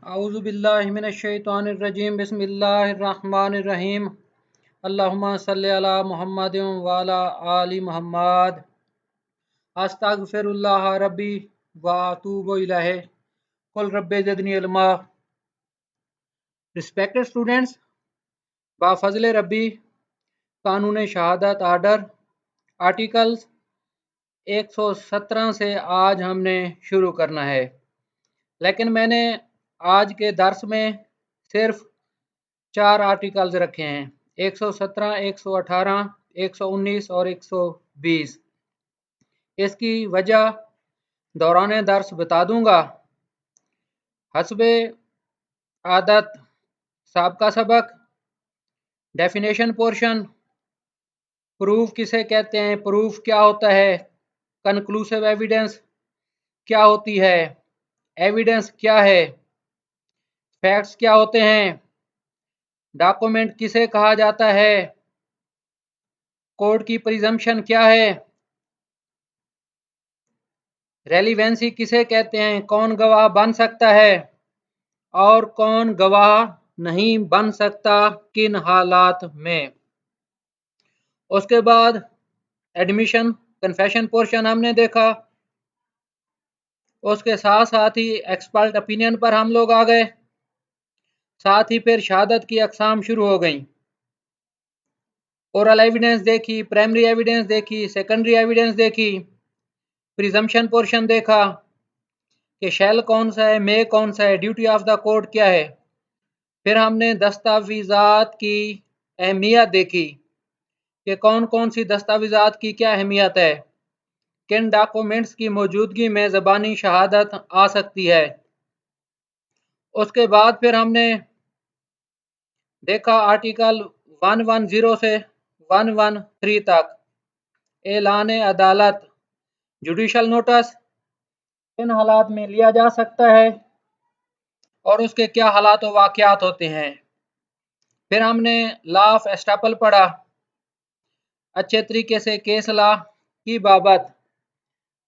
औज़ु बिल्लाहि मिनश्शैतानिर्रजीम बिस्मिल्लाहिर्रहमानिर्रहीम अल्लाहुम्मा सल्लि अला मुहम्मदिन व अला आलि मुहम्मद अस्तगफिरुल्लाह रब्बी व अतूबु इलैहि कुल रब्बि ज़िदनी इल्मा। रिस्पेक्टेड स्टूडेंट्स, बाफज़ल रब्बी कानून शहादत आर्डर आर्टिकल्स 117 से आज हमने शुरू करना है, लेकिन मैंने आज के दर्स में सिर्फ 4 आर्टिकल्स रखे हैं, 117, 118, 119 और 120। इसकी वजह दौरान दर्स बता दूंगा। हस्बे आदत साबका सबक, डेफिनेशन पोर्शन, प्रूफ किसे कहते हैं, प्रूफ क्या होता है, कंक्लूसिव एविडेंस क्या होती है, एविडेंस क्या है, फैक्ट्स क्या होते हैं, डॉक्यूमेंट किसे कहा जाता है, कोर्ट की प्रिजम्पशन क्या है, रेलिवेंसी किसे कहते हैं, कौन गवाह बन सकता है और कौन गवाह नहीं बन सकता, किन हालात में। उसके बाद एडमिशन कन्फेशन पोर्शन हमने देखा। उसके साथ साथ ही एक्सपर्ट ओपिनियन पर हम लोग आ गए। साथ ही फिर शहादत की अकसाम शुरू हो गई। ओरल एविडेंस देखी, प्राइमरी एविडेंस देखी, सेकेंडरी एविडेंस देखी, प्रिजम्पशन पोर्शन देखा कि शैल कौन सा है, मे कौन सा है, ड्यूटी ऑफ द कोर्ट क्या है। फिर हमने दस्तावेज़ात की अहमियत देखी कि कौन कौन सी दस्तावेज़ात की क्या अहमियत है, किन डॉक्यूमेंट्स की मौजूदगी में ज़बानी शहादत आ सकती है। उसके बाद फिर हमने देखा आर्टिकल 110 से 113 तक, ऐलान अदालत, जुडिशल नोटिस किन हालात में लिया जा सकता है और उसके क्या हालात व वाक़यात होते हैं। फिर हमने लॉ ऑफ एस्टापल पढ़ा, अच्छे तरीके से केस लॉ की बाबत।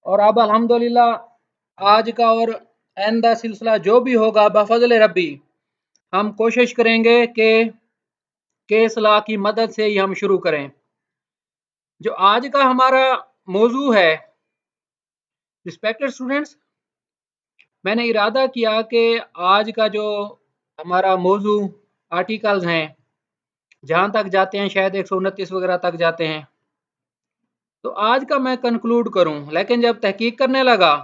और अब अल्हम्दुलिल्लाह आज का और आइंदा सिलसिला जो भी होगा बफज़ल रब्बी हम कोशिश करेंगे कि केस लॉ की मदद से ही हम शुरू करें। जो आज का हमारा मौजू है, रिस्पेक्टेड स्टूडेंट्स, मैंने इरादा किया कि आज का जो हमारा मौजू आर्टिकल्स हैं, जहाँ तक जाते हैं शायद 129 वगैरह तक जाते हैं, तो आज का मैं कंक्लूड करूं। लेकिन जब तहकीक करने लगा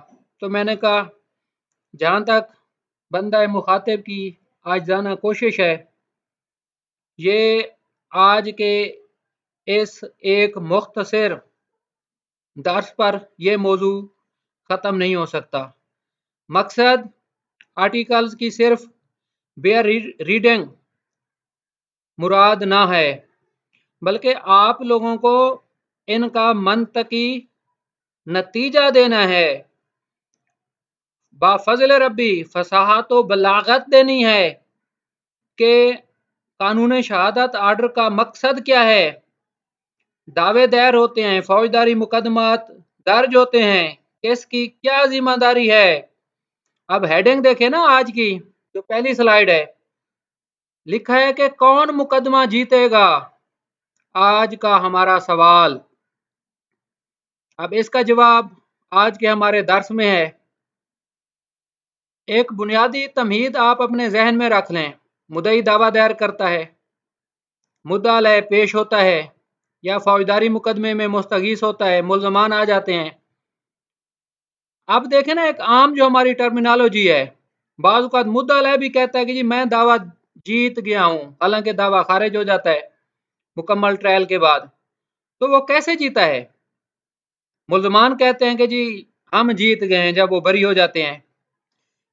तो मैंने कहा जहाँ तक बंदा मुखातिब की आजिज़ाना कोशिश है, ये आज के इस एक मुख्तसर दर्स पर यह मौजू ख़त्म नहीं हो सकता। मकसद आर्टिकल्स की सिर्फ बेयर रीडिंग मुराद ना है, बल्कि आप लोगों को इनका मंतकी नतीजा देना है। बाफज़ल रब्बी फसाहत व बलागत देनी है कि कानून शहादत आर्डर का मकसद क्या है। दावे दायर होते हैं, फौजदारी मुकदमात दर्ज होते हैं, किसकी क्या जिम्मेदारी है। अब हेडिंग देखें ना, आज की जो पहली स्लाइड है, लिखा है कि कौन मुकदमा जीतेगा, आज का हमारा सवाल। अब इसका जवाब आज के हमारे दर्स में है। एक बुनियादी तमहीद आप अपने जहन में रख लें। मुद्दई दावा दायर करता है, मुद्दा अलय पेश होता है या फौजदारी मुकदमे में मुस्तगीस होता है, मुल्जमान आ जाते हैं। अब देखें ना, एक आम जो हमारी टर्मिनोलॉजी है, बाज़ औक़ात मुद्दा अलय भी कहता है कि जी मैं दावा जीत गया हूँ, हालांकि दावा खारिज हो जाता है मुकम्मल ट्रायल के बाद। तो वो कैसे जीता है? मुल्जमान कहते हैं कि जी हम जीत गए हैं जब वो बरी हो जाते हैं।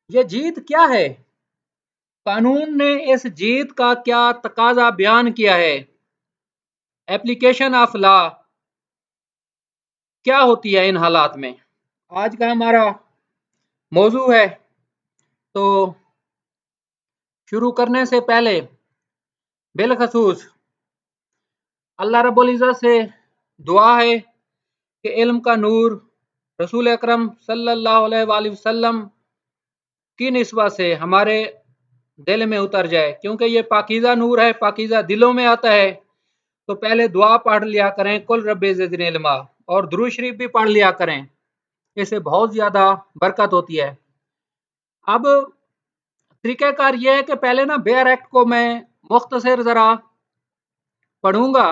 ये जीत क्या है? कानून ने इस जीत का क्या तकाजा बयान किया है? एप्लीकेशन ऑफ लॉ क्या होती है इन हालात में, आज का हमारा मौजू है। तो शुरू करने से पहले बिलखसूस अल्लाह रब्बुल इज़्ज़त से दुआ है कि इल्म का नूर रसूल अकरम सल्लल्लाहु अलैहि वसल्लम की निस्बत से हमारे दिल में उतर जाए, क्योंकि ये पाकीज़ा नूर है, पाकीज़ा दिलों में आता है। तो पहले दुआ पढ़ लिया करें, कुल रब्बे ज़िदनी इल्मा, और दुरूद शरीफ भी पढ़ लिया करें, इससे बहुत ज़्यादा बरकत होती है। अब तरीक़ाकार ये है कि पहले ना बेयर एक्ट को मैं मुख्तसर ज़रा पढ़ूंगा,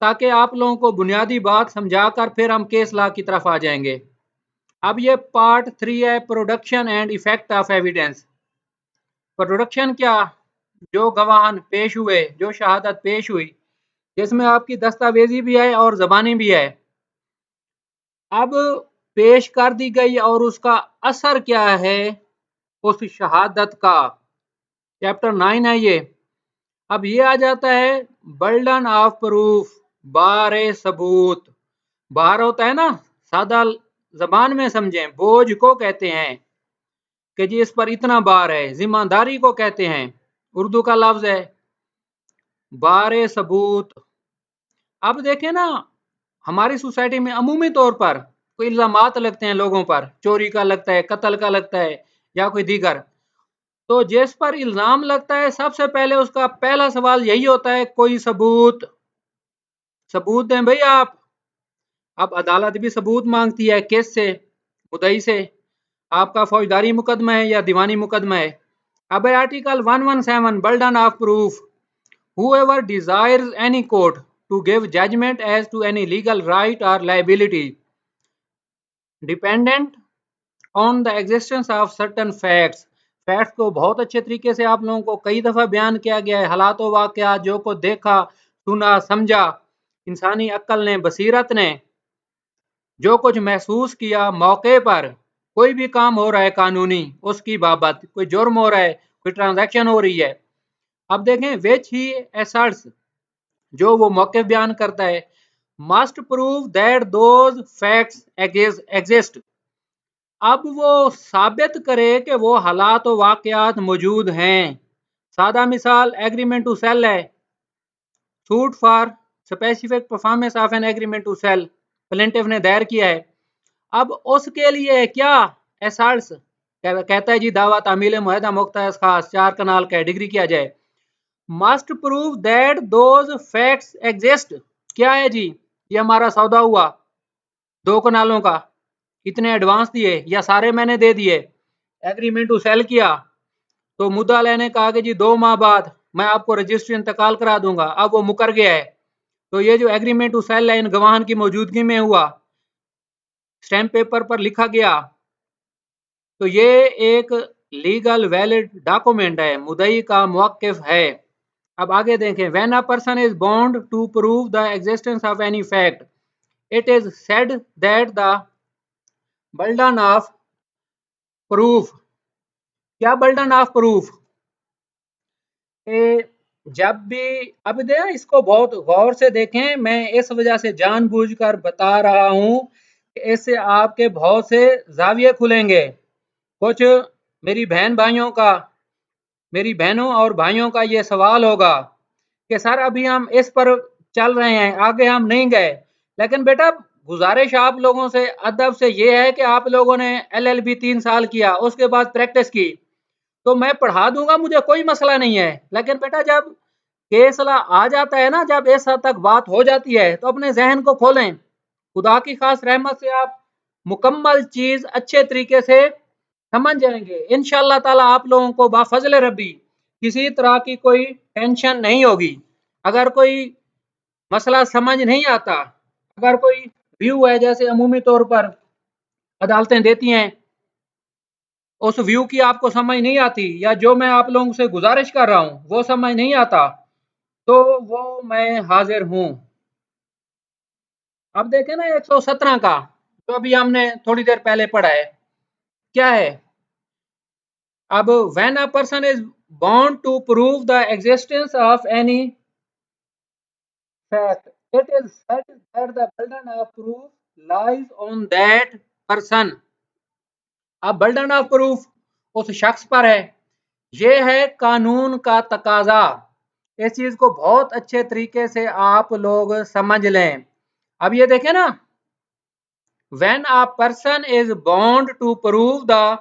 ताकि आप लोगों को बुनियादी बात समझाकर फिर हम केस लॉ की तरफ आ जाएंगे। अब ये पार्ट 3 है, production and effect of evidence. Production क्या? जो गवाहान पेश हुए, जो शहादत पेश हुई, जिसमें आपकी दस्तावेजी भी है और ज़बानी भी है, अब पेश कर दी गई और उसका असर क्या है उस शहादत का, चैप्टर 9 है ये। अब ये आ जाता है बर्डन ऑफ प्रूफ, बार सबूत। बार होता है ना, सादा जबान में समझें, बोझ को कहते हैं कि जी इस पर इतना बार है, जिम्मेदारी को कहते हैं, उर्दू का लफ्ज है बार सबूत। अब देखें ना, हमारी सोसाइटी में अमूमी तौर पर कोई इल्जामात लगते हैं लोगों पर, चोरी का लगता है, कत्ल का लगता है या कोई दीगर, तो जिस पर इल्जाम लगता है सबसे पहले उसका पहला सवाल यही होता है, कोई सबूत, सबूत दें भाई आप। अब अदालत भी सबूत मांगती है, केस से, मुद्दई से, आपका फौजदारी मुकदमा है या दीवानी मुकदमा है। अब article 117 burden of proof, whoever desires any court to give judgment as to any legal right or liability dependent on the existence of certain facts। Facts को बहुत अच्छे तरीके से आप लोगों को कई दफ़ा बयान किया गया है, हालात व वाक़यात जो को देखा, सुना, समझा, इंसानी अक्ल ने, बसीरत ने जो कुछ महसूस किया मौके पर, कोई भी काम हो रहा है कानूनी, उसकी बाबत कोई जुर्म हो रहा है, कोई ट्रांजैक्शन हो रही है। अब देखें विच ही एसर्ट्स, जो वो मौके बयान करता है, must prove that those facts exist. अब वो साबित करे कि वो हालात व वाक़यात मौजूद हैं। सादा मिसाल एग्रीमेंट टू सेल है, suit for specific performance of an agreement to sell, plaintiff ने दायर किया है। अब उसके लिए क्या एसर्ट्स कहता है जी, दावा तामील मुआहदा मुख्तस खास 4 कनाल का डिग्री किया जाए, must prove that those facts exist. क्या है जी, ये हमारा सौदा हुआ 2 कनालों का, इतने एडवांस दिए या सारे मैंने दे दिए, एग्रीमेंट टू सेल किया, तो मुद्दा लेने कहा कि जी 2 माह बाद मैं आपको रजिस्ट्री इंतकाल करा दूंगा। अब वो मुकर गया है, तो ये जो एग्रीमेंट टू सेल है इन गवाहान की मौजूदगी में हुआ, स्टैम्प पेपर पर लिखा गया, तो ये एक लीगल वैलिड डॉक्यूमेंट है, मुद्दई का मुवक्किफ है। अब आगे देखें, when a person is bound to prove the existence of any fact, it is said that the burden of proof. क्या बर्डन ऑफ प्रूफ? जब भी, अब दे इसको बहुत गौर से देखें, मैं इस वजह से जानबूझकर बता रहा हूं कि इससे आपके बहुत से जाविये खुलेंगे। कुछ मेरी बहन भाइयों का, मेरी बहनों और भाइयों का ये सवाल होगा कि सर अभी हम इस पर चल रहे हैं, आगे हम नहीं गए। लेकिन बेटा गुजारिश आप लोगों से अदब से ये है कि आप लोगों ने LLB 3 साल किया, उसके बाद प्रैक्टिस की, तो मैं पढ़ा दूंगा, मुझे कोई मसला नहीं है। लेकिन बेटा जब केसला आ जाता है ना, जब इस हद तक बात हो जाती है, तो अपने जहन को खोलें। खुदा की खास रहमत से आप मुकम्मल चीज अच्छे तरीके से समझ जाएंगे इंशाअल्लाह ताला। आप लोगों को बाफजल रब्बी किसी तरह की कोई टेंशन नहीं होगी। अगर कोई मसला समझ नहीं आता, अगर कोई व्यू है, जैसे अमूमी तौर पर अदालतें देती हैं, उस व्यू की आपको समझ नहीं आती, या जो मैं आप लोगों से गुजारिश कर रहा हूं वो समझ नहीं आता, तो वो मैं हाजिर हूं। अब देखें ना 117 का, जो अभी हमने थोड़ी देर पहले पढ़ा है, क्या है? अब when a person is bound to prove the existence of any fact, it is said that the burden of proof lies on that person। अब बर्डन ऑफ प्रूफ उस शख्स पर है, ये है कानून का तकाजा। इस चीज को बहुत अच्छे तरीके से आप लोग समझ लें। अब ये देखें ना, when a person is bound to prove the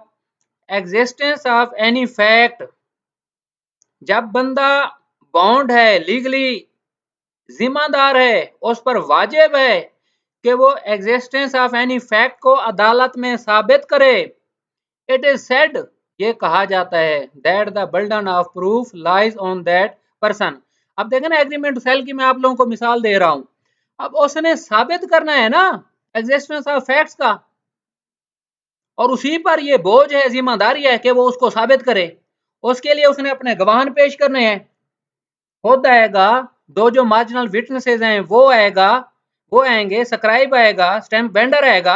existence of any fact, जब बंदा बॉन्ड है, लीगली जिम्मेदार है, उस पर वाजिब है कि वो एग्जिस्टेंस ऑफ एनी फैक्ट को अदालत में साबित करे। इट इज सेड, ये कहा जाता है, that the burden of proof lies on that person. अब देखें ना, एग्रीमेंट सेल की मैं आप लोगों को मिसाल दे रहा हूं। अब उसने साबित करना है ना एग्जिस्टेंस ऑफ फैक्ट्स का, और उसी पर ये बोझ है, जिम्मेदारी है कि वो उसको साबित करे। उसके लिए उसने अपने गवाह पेश करने हैं। खुद आएगा, दो जो मार्जिनल विटनेसेस हैं वो आएगा, वो आएंगे, स्क्राइब आएगा, स्टैम्प वेंडर आएगा।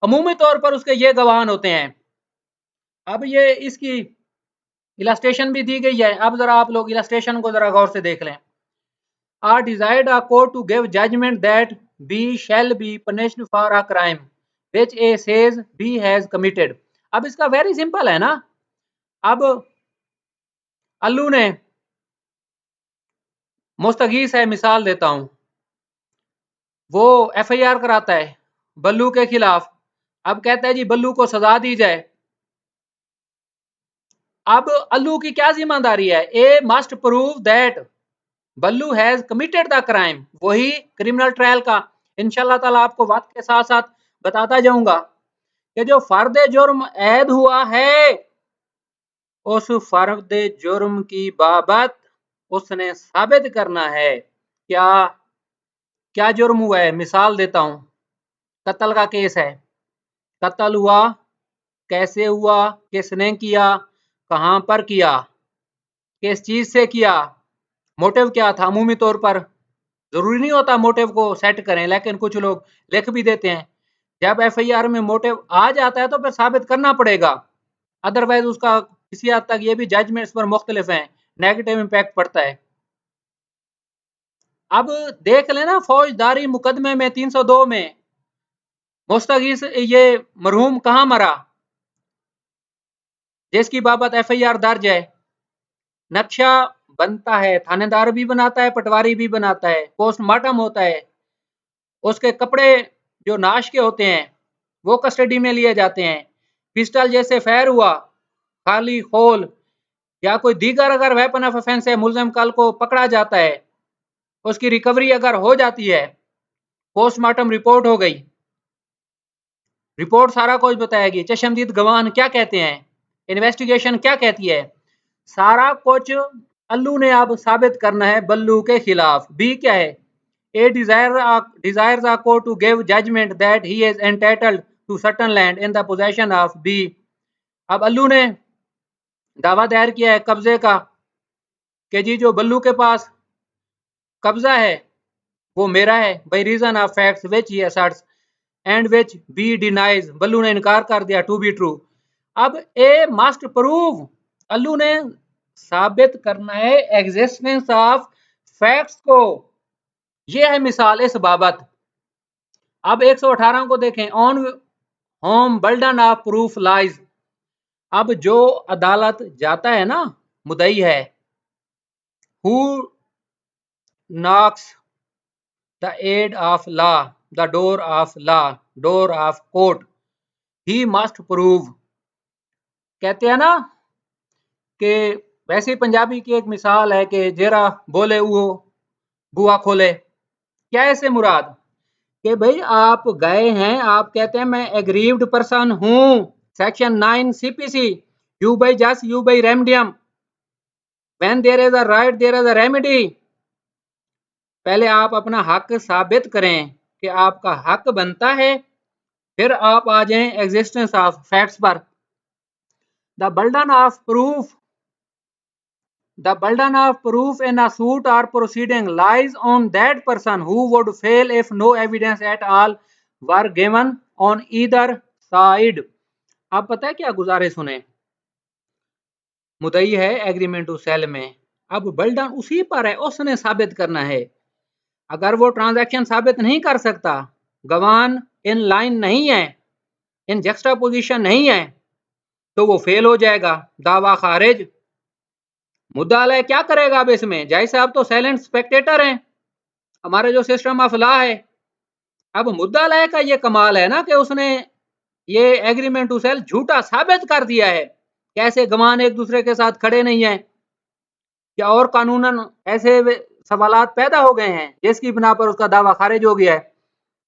अमूमी तौर पर उसके ये गवाह होते हैं। अब ये इसकी इलस्ट्रेशन भी दी गई है। अब जरा आप लोग इलस्ट्रेशन को जरा गौर से देख लें। R desired a court to give judgment that B shall be punished for a crime which A says B has committed. अब इसका वेरी सिंपल है ना। अब अल्लू ने, मुस्तगीस है, मिसाल देता हूं, वो एफआईआर कराता है बल्लू के खिलाफ। अब कहता है जी बल्लू को सजा दी जाए। अब अल्लू की क्या जिम्मेदारी है? A must prove that Ballu has committed the crime. वही क्रिमिनल ट्रायल का इंशाल्लाह ताला आपको वक्त के साथ साथ बताता जाऊंगा कि जो फर्द जुर्म ऐद हुआ है, उस फर्द जुर्म की बाबत उसने साबित करना है। क्या क्या जुर्म हुआ है? मिसाल देता हूं, कत्ल का केस है। कत्ल हुआ, कैसे हुआ, किसने किया, कहां पर किया, किस चीज से किया, मोटिव क्या था। अमूमी तौर पर जरूरी नहीं होता मोटिव को सेट करें, लेकिन कुछ लोग लिख भी देते हैं। जब एफआईआर में मोटिव आ जाता है तो फिर साबित करना पड़ेगा, अदरवाइज उसका किसी हद तक ये भी जजमेंट्स पर मुख्तलिफ हैं, नेगेटिव इम्पैक्ट पड़ता है। अब देख लेना, फौजदारी मुकदमे में 302 में मुस्तगीस ये मरहूम कहां मरा, जिसकी बाबत एफआईआर दर्ज है। नक्शा बनता है, थानेदार भी बनाता है, पटवारी भी बनाता है, पोस्टमार्टम होता है, उसके कपड़े जो नाश के होते हैं वो कस्टडी में लिए जाते हैं। पिस्टल जैसे फायर हुआ, खाली खोल या कोई दीगर अगर वेपन ऑफ ऑफेंस है, मुलजिम कल को पकड़ा जाता है, उसकी रिकवरी अगर हो जाती है, पोस्टमार्टम रिपोर्ट हो गई, रिपोर्ट सारा कुछ बताएगी। चशमदीद गवाह क्या कहते हैं, इन्वेस्टिगेशन क्या कहती है, सारा कुछ अल्लू ने अब साबित करना है बल्लू के खिलाफ। बी क्या है? ए desires a court to give judgment that he is entitled to certain land in the possession of B। अब अल्लू ने दावा दायर किया है कब्जे का कि जी जो बल्लू के पास कब्जा है वो मेरा है, by reason of facts which he asserts and which B denies. Ballu ने इनकार कर दिया टू बी ट्रू। अब ए मस्ट प्रूव, अल्लू ने साबित करना है एग्जिस्टेंस ऑफ फैक्ट्स को। ये है मिसाल इस बाबत। अब 118 को देखें, on whom burden of proof lies. अब जो अदालत जाता है ना, मुदई है, who knocks the aid of law, the door of law, door of court, he must prove. कहते हैं ना कि वैसे पंजाबी की एक मिसाल है कि जेरा बोले वो बुआ खोले। क्या ऐसे मुराद कि भाई आप गए हैं, आप कहते हैं मैं एग्रीव्ड पर्सन हूं, सेक्शन 9 सीपीसी, यू बाई जस्ट यू बाई रेमडियम, when there is a right there is a remedy. पहले आप अपना हक साबित करें कि आपका हक बनता है, फिर आप आ जाएं एग्जिस्टेंस ऑफ फैक्ट्स पर। The burden of proof, the burden of proof in a suit or proceeding lies on that person who would fail if no evidence at all were given on either side। आप पता है क्या गुजारे सुने, मुदई है agreement to cell में, अब बर्डन उसी पर है, उसने साबित करना है। अगर वो ट्रांजैक्शन साबित नहीं कर सकता, गवाह इन लाइन नहीं है, इन जक्स्टा पोजिशन नहीं है, तो वो फेल हो जाएगा, दावा खारिज। मुद्दालय क्या करेगा अब इसमें? जय साहब तो साइलेंट स्पेक्टेटर हैं, हमारे जो सिस्टम ऑफ लॉ है। अब मुद्दालय का ये कमाल है ना कि उसने ये एग्रीमेंट टू सेल झूठा साबित कर दिया है। कैसे गवाह एक दूसरे के साथ खड़े नहीं है, क्या और कानूनन ऐसे सवालात पैदा हो गए हैं जिसकी बिना पर उसका दावा खारिज हो गया है?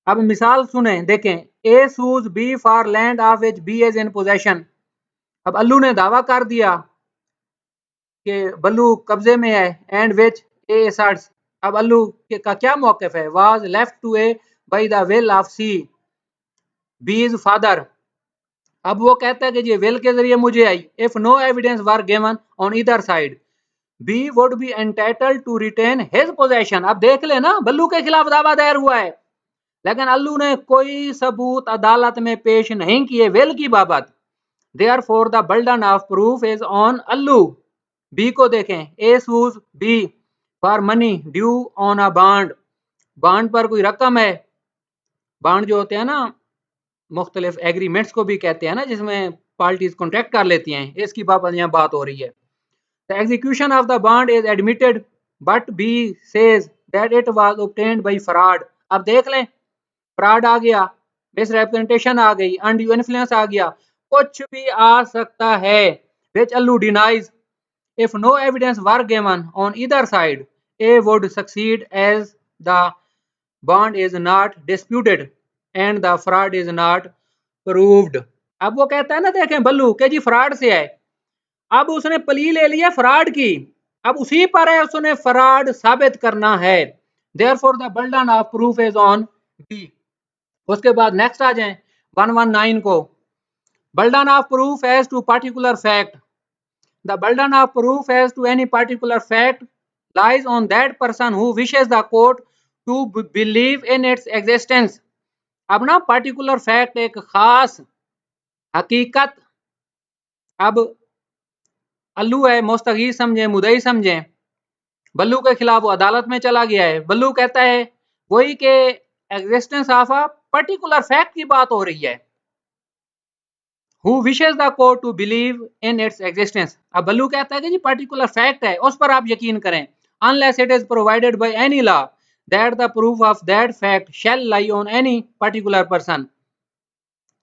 अब मिसाल सुने, देखें, A sues B for land of which B is in possession. अब अल्लू ने दावा कर दिया कि बल्लू कब्जे में है, एंड विच ए असर्ट्स। अब अल्लू का क्या मौकफ है? Was left to A by the will of C B is father. अब वो कहता है कि ये विल के जरिए मुझे आई। If no evidence were given on either side B would be entitled to retain his possession. अब देख लेना, बल्लू के खिलाफ दावा दायर हुआ है, लेकिन अल्लू ने कोई सबूत अदालत में पेश नहीं किए विल की बाबत। Therefore the burden of proof is on Allu. B को देखें, A sues B for money due on a bond. Bond पर कोई रकम है। बॉन्ड जो होते हैं ना, मुख्तलिफ एग्रीमेंट्स को भी कहते हैं ना, जिसमें पार्टीज कॉन्ट्रैक्ट कर लेती हैं, इसकी बाबत यहाँ बात हो रही है। The execution of the bond is admitted but B says that it was obtained by fraud. अब देख लें, फ्रॉड आ गया, मिसरिप्रेजेंटेशन आ गई, अनड्यू इन्फ्लुएंस आ गया, कुछ भी आ सकता है। विच अल्लू denies if no evidence were given on either side A would succeed as the bond is not disputed and the fraud is not proved। अब वो कहता है ना, देखें बल्लू के जी फ्रॉड से है। अब उसने प्ली ले लिया फ्रॉड की, अब उसी पर है उसने फ्रॉड साबित करना है। Therefore the burden of proof is on B. उसके बाद नेक्स्ट आ जाएं 119 को, burden of proof as to particular fact. The burden of proof as to any particular fact lies on that person who wishes the court to believe in its existence। अब ना particular fact एक खास हकीकत, अब अल्लू है, मुस्तगीर समझे, मुदई समझे, बल्लू के खिलाफ वो अदालत में चला गया है। बल्लू कहता है वही के existence of a particular fact की बात हो रही है। Who wishes the court to believe in its existence। अब बल्लू कहता है कि जी पर्टिकुलर फैक्ट है, उस पर आप यकीन करें। Unless it is provided by any law that the proof of that fact shall lie on any particular person।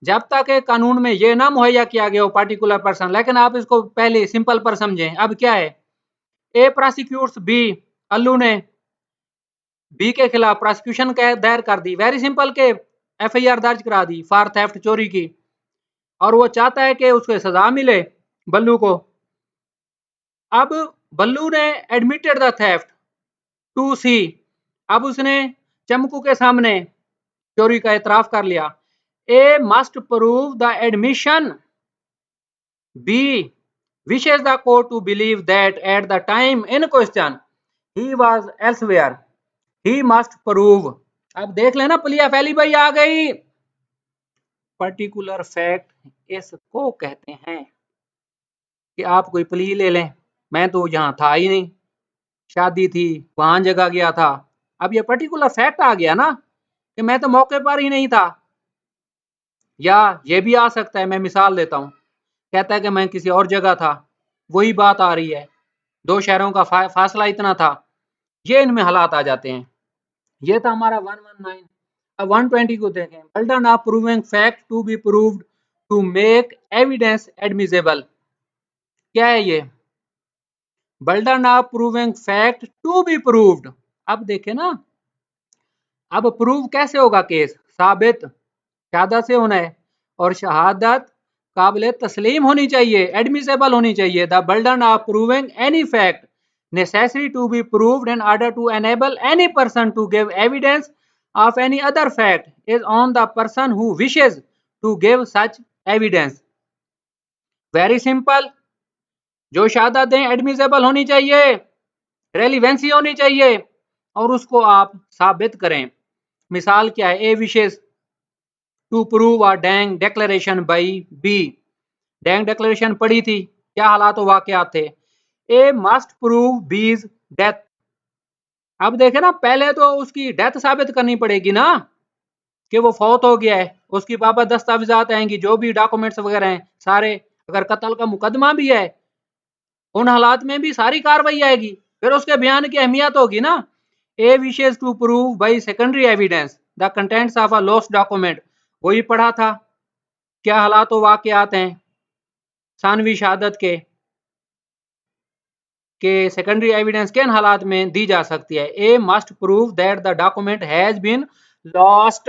जब तक एक कानून में ये ना मुहैया किया गया हो पर्टिकुलर पर्सन, लेकिन आप इसको पहले सिंपल पर समझें। अब क्या है, ए प्रोसिक्यूट्स बी, अल्लू ने बी के खिलाफ प्रोसिक्यूशन दायर कर दी, वेरी सिंपल के एफआईआर दर्ज करा दी फॉर थेफ्ट, चोरी की, और वो चाहता है कि उसको सजा मिले बल्लू को। अब बल्लू ने एडमिटेड द थेफ्ट टू सी। अब उसने चमकू के सामने चोरी का एतराफ कर लिया। A must prove the admission. B wishes the court to believe that at the time in question he was elsewhere। he must prove। अब देख लेना, पुलिया फैली भाई आ गई। पर्टिकुलर फैक्ट इसको कहते हैं कि आप कोई प्ली ले लें, मैं तो यहाँ था ही नहीं, शादी थी वहां जगह गया था। अब ये पर्टिकुलर फैक्ट आ गया ना कि मैं तो मौके पर ही नहीं था। या ये भी आ सकता है, मैं मिसाल देता हूँ, कहता है कि मैं किसी और जगह था, वही बात आ रही है, दो शहरों का फासला इतना था। ये इनमें हालात आ जाते हैं। ये था हमारा 119। अब 120 को देखें, burden of proving fact to be proved to make evidence admissible. क्या है ये? Burden of proving fact to be proved. अब देखें ना, अब प्रूव कैसे होगा केस? साबित शहादत से होना है, और शहादत काबिल तस्लीम होनी चाहिए, एडमिसेबल होनी चाहिए। The burden of proving any fact necessary to be proved in order to enable any person to give evidence of any other fact is on the person who wishes to give such evidence। very simple, जो शहादत दें admissible होनी चाहिए, relevancy होनी चाहिए, और उसको आप साबित करें। मिसाल क्या है, A wishes to prove a dying declaration by B. Dying declaration पढ़ी थी, क्या हालात वाकयात थे? A must prove B's death. अब देखे ना, पहले तो उसकी डेथ साबित करनी पड़ेगी ना कि वो फौत हो गया है, उसकी बाबत दस्तावेजात आएंगी, जो भी डॉक्यूमेंट्स वगैरह हैं सारे। अगर कत्ल का मुकदमा भी है, उन हालात में भी सारी कार्रवाई आएगी, फिर उसके बयान की अहमियत होगी ना। A wishes to prove by secondary evidence the contents of a lost document. वही पढ़ा था, क्या हालात वाकयात हैं सानवी शहादत के। कि सेकेंडरी एविडेंस किन हालात में दी जा सकती है। A must prove that the document has been lost,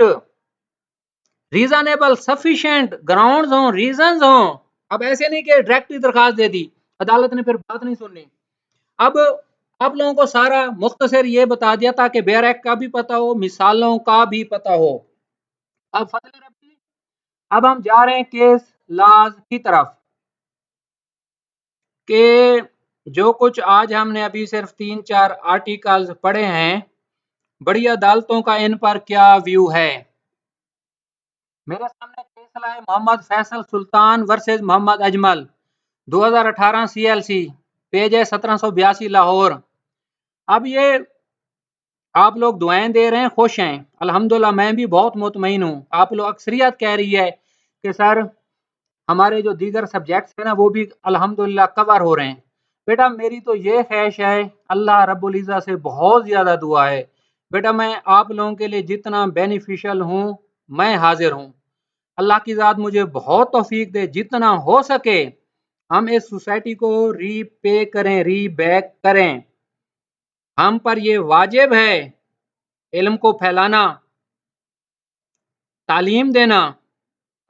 reasonable sufficient grounds हो, रीजंस हो। अब ऐसे नहीं कि डायरेक्ट ही दरखास्त दे दी, अदालत ने फिर बात नहीं सुननी। अब आप लोगों को सारा मुख्तसर ये बता दिया ताकि बेयर एक्ट का भी पता हो, मिसालों का भी पता हो। अब फजल रब्बी, अब हम जा रहे हैं केस लॉज की तरफ कि जो कुछ आज हमने अभी सिर्फ 3-4 आर्टिकल्स पढ़े हैं, बड़ी अदालतों का इन पर क्या व्यू है। मेरे सामने केस है Mohammad Faisal Sultan versus Mohammad Ajmal 2018 CLC, page है 1782 लाहौर। अब ये आप लोग दुआएं दे रहे हैं, खुश हैं, अल्हम्दुलिल्लाह मैं भी बहुत मुतमईन हूँ। आप लोग अक्सरियत कह रही है कि सर हमारे जो दीगर सब्जेक्ट्स हैं ना वो भी अल्हम्दुलिल्लाह कवर हो रहे हैं। बेटा मेरी तो ये ख्वाहिश है, अल्लाह रब्बुल इज़्ज़त से बहुत ज़्यादा दुआ है, बेटा मैं आप लोगों के लिए जितना बेनिफिशियल हूँ मैं हाजिर हूँ। अल्लाह की ज़ात मुझे बहुत तौफीक दे, जितना हो सके हम इस सोसाइटी को रीपे करें, रीबैक करें। हम पर ये वाजिब है इल्म को फैलाना, तालीम देना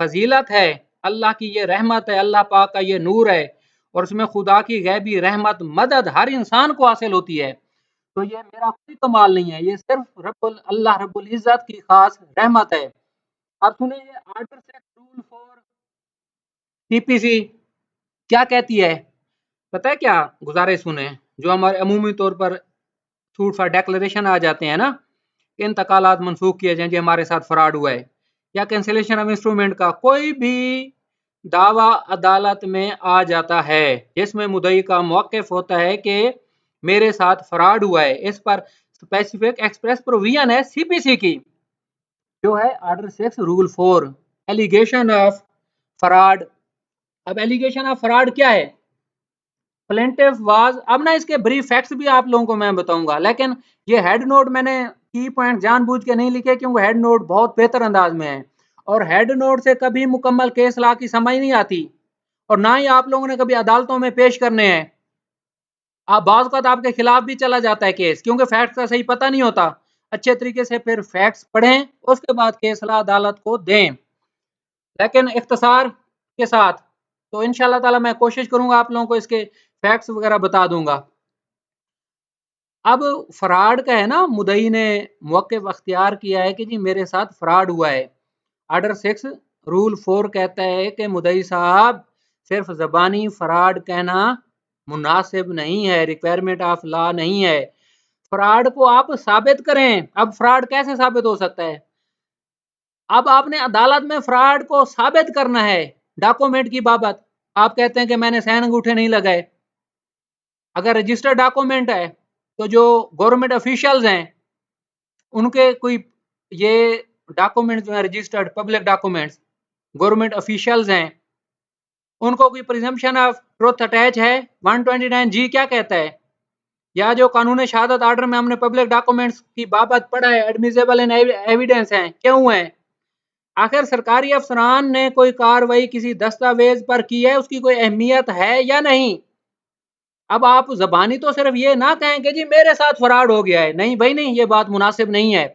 फजीलत है, अल्लाह की ये रहमत है, अल्लाह पाक का ये नूर है, और उसमें खुदा की गैबी रहमत मदद हर इंसान को हासिल होती है। तो ये मेरा कोई कमाल नहीं है, ये सिर्फ अल्लाह रब्बुल इज़्ज़त की खास रहमत है। अब सुने ये order sex rule for CPC क्या कहती है, पता है क्या गुजारिश सुने, जो हमारे अमूमी तौर पर छूट फॉर डेक्लेरेशन आ जाते हैं ना, इंतकालात मनसूख किए जाएं, जो हमारे साथ फ्रॉड हुआ है, या कैंसिलेशन ऑफ इंस्ट्रूमेंट का कोई भी दावा अदालत में आ जाता है जिसमें मुद्दई का मौक़िफ़ होता है कि मेरे साथ फ्रॉड हुआ है, इस पर स्पेसिफिक एक्सप्रेस प्रोविजन है CPC की, जो है order 6 rule 4 allegation of fraud. अब एलिगेशन ऑफ फ्रॉड क्या है, प्लेंटिफ वाज, अब ना इसके ब्रीफ फैक्ट्स भी आप लोगों को मैं बताऊंगा, लेकिन ये हेड नोट मैंने की पॉइंट जानबूझ के नहीं लिखे क्योंकि हेड नोट बहुत बेहतर अंदाज में है, और हेड नोट से कभी मुकम्मल केस ला की समझ नहीं आती, और ना ही आप लोगों ने कभी अदालतों में पेश करने हैं। आप बाज़ का आपके खिलाफ भी चला जाता है केस, क्योंकि फैक्ट्स का सही पता नहीं होता। अच्छे तरीके से फिर फैक्ट्स पढ़ें, उसके बाद केस ला अदालत को दें, लेकिन इख्तिसार के साथ। तो इंशाल्लाह ताला मैं कोशिश करूंगा आप लोगों को इसके फैक्ट्स वगैरह बता दूंगा। अब फ्रॉड का है ना, मुद्दई ने मौक़िफ़ अख्तियार किया है कि जी मेरे साथ फ्रॉड हुआ है। आर्डर 6 रूल 4 कहता है कि मुद्दई साहब सिर्फ ज़बानी फ्रॉड कहना मुनासिब नहीं है, रिक्वायरमेंट ऑफ लॉ नहीं है, फ्रॉड को आप साबित करें। अब फ्रॉड कैसे साबित हो सकता है, अब आपने अदालत में फ्रॉड को साबित करना है डॉक्यूमेंट की बाबत। आप कहते हैं कि मैंने सैन अंगूठे नहीं लगाए, अगर रजिस्टर्ड डॉक्यूमेंट है तो जो गवर्नमेंट ऑफिशियल्स हैं उनके कोई ये डॉक्यूमेंट जो है registered public documents, government officials हैं, उनको कोई प्रिजम्पशन ऑफ ट्रुथ अटैच है। 129G क्या कहता है, या जो कानून शहादत आर्डर में हमने पब्लिक डॉक्यूमेंट्स की बाबत पढ़ा है, एडमिसिबल इन एविडेंस हैं, क्यों है, आखिर सरकारी अफसरान ने कोई कार्रवाई किसी दस्तावेज पर की है, उसकी कोई अहमियत है या नहीं। अब आप जबानी तो सिर्फ ये ना कहें कि जी मेरे साथ फ्रॉड हो गया है, नहीं भाई नहीं, ये बात मुनासिब नहीं है।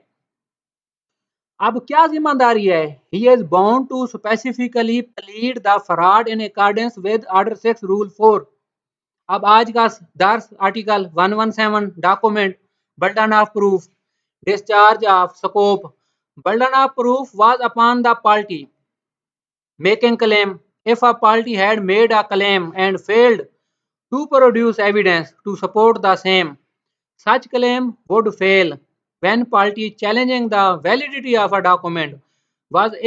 अब क्या जिम्मेदारी है, he is bound to specifically plead the fraud in accordance with order 6 rule 4। अब आज का दर्स article 117 document burden of proof, discharge of scope, burden of proof was upon the party making claim. If a party had made a claim and failed to produce evidence to support the same, such claim would fail when party challenging the validity of a document was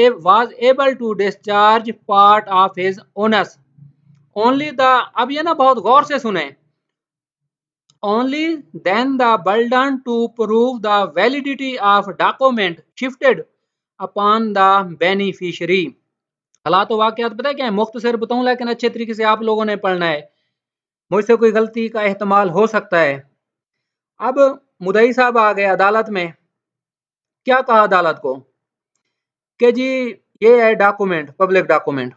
able to discharge part of his onus. Only the, अब ये ना बहुत गौर से सुने, only then the burden to prove the validity of document shifted upon the beneficiary. हालात वाकयात पता है क्या है, मुख्तसर बताऊं लेकिन अच्छे तरीके से आप लोगों ने पढ़ना है, मुझसे कोई गलती का एहतमाल हो सकता है। अब मुद्दई साहब आ गए अदालत में, क्या कहा अदालत को कि जी ये है document, public document,